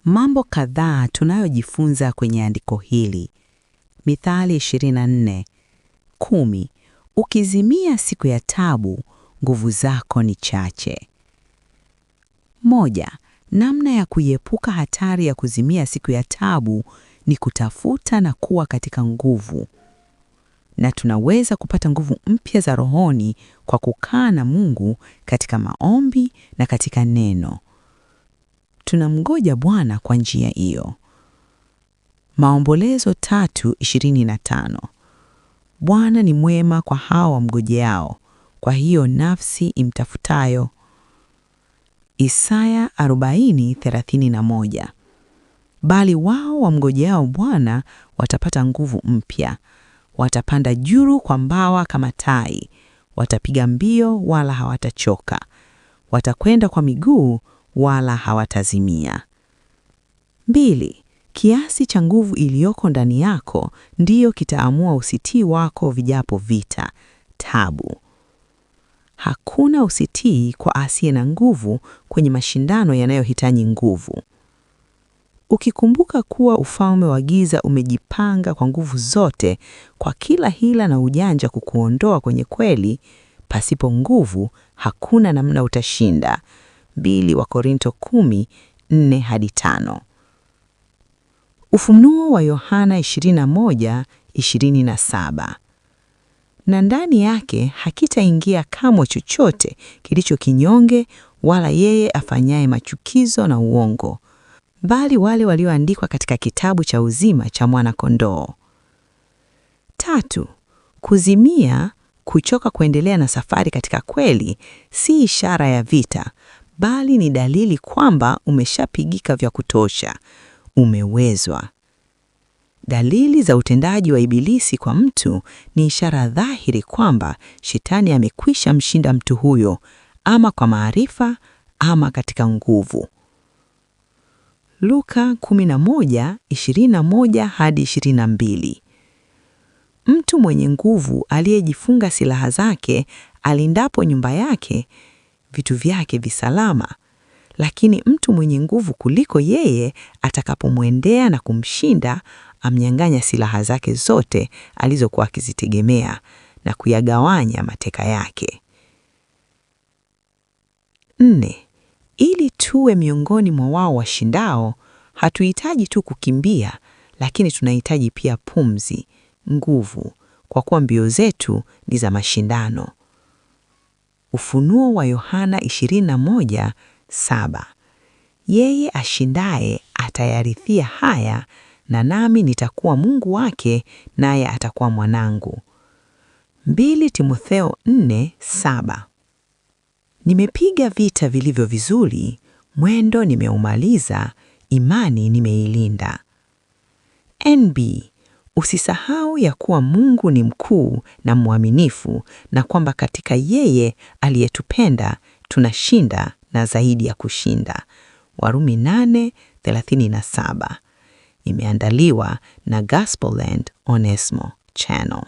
Mambo kadhaa tunayojifunza kwenye andiko hili. Mithali 24:10. Ukizimia siku ya taabu, nguvu zako ni chache. 1. Namna ya kuiepuka hatari ya kuzimia siku ya taabu ni kutafuta na kuwa katika nguvu. Na tunaweza kupata nguvu mpya za rohoni kwa kukaa na Mungu katika maombi na katika neno. Tunamngoja Bwana kwa njia hiyo. Maombolezo 3:25. Bwana ni mwema kwa hao wamngojeao, kwa hiyo nafsi imtafutayo. Isaya 40:31. Bali wao wamngojeao Bwana watapata nguvu mpya. Watapanda juu kwa mbawa kama tai. Watapiga mbio wala hawatachoka. Watakwenda kwa miguu wala hawatazimia. 2. Kiasi cha nguvu iliyoko ndani yako ndiyo kitaamua usitii wako vijapo vita, taabu. Hakuna usitii kwa asiye na nguvu kwenye mashindano yanayohitaji nguvu. Ukikumbuka kuwa ufalme wa giza umejipanga kwa nguvu zote kwa kila hila na ujanja kukuondoa kwenye kweli, pasipo nguvu hakuna namna utashinda. 2 Wakorintho 10:4-5. Ufunuo wa Yohana 21:27. Na ndani yake hakitaingia kamwe chochote kilicho kinyonge wala yeye afanyaye machukizo na uongo, bali wale walioandikwa katika kitabu cha uzima cha Mwana-Kondoo. 3. Kuzimia, kuchoka kuendelea na safari katika kweli, si ishara ya vita, bali ni dalili kwamba umeshapigika vya kutosha, umewezwa. Dalili za utendaji wa Ibilisi kwa mtu ni ishara dhahiri kwamba Shetani amekwisha mshinda mtu huyo, ama kwa maarifa ama katika nguvu. Luka 11:21-22. Mtu mwenye nguvu aliyejifunga silaha zake alindapo nyumba yake, vitu vyake visalama. Lakini mtu mwenye nguvu kuliko yeye atakapomwendea na kumshinda, amnyang'anya silaha zake zote alizokuwa akizitegemea na kuyagawanya mateka yake. 4. Ili tuwe miongoni mwa wao washindao, hatuhitaji tu kukimbia, lakini tunahitaji pia pumzi, nguvu, kwa kuwa mbio zetu ni za mashindano. Ufunuo wa Yohana 21:7. Yeye ashindaye atayarithia haya, na nami nitakuwa Mungu wake, naye atakuwa mwanangu. 2 Timotheo 4:7. Nimepiga vita vilivyo vizuri, mwendo nimeumaliza, imani nimeilinda. NB. Usisahau ya kuwa Mungu ni mkuu na mwaminifu, na kwamba katika yeye aliyetupenda tunashinda na zaidi ya kushinda. Warumi 8:37. Imeandaliwa na Gospelland Onesmo Channel.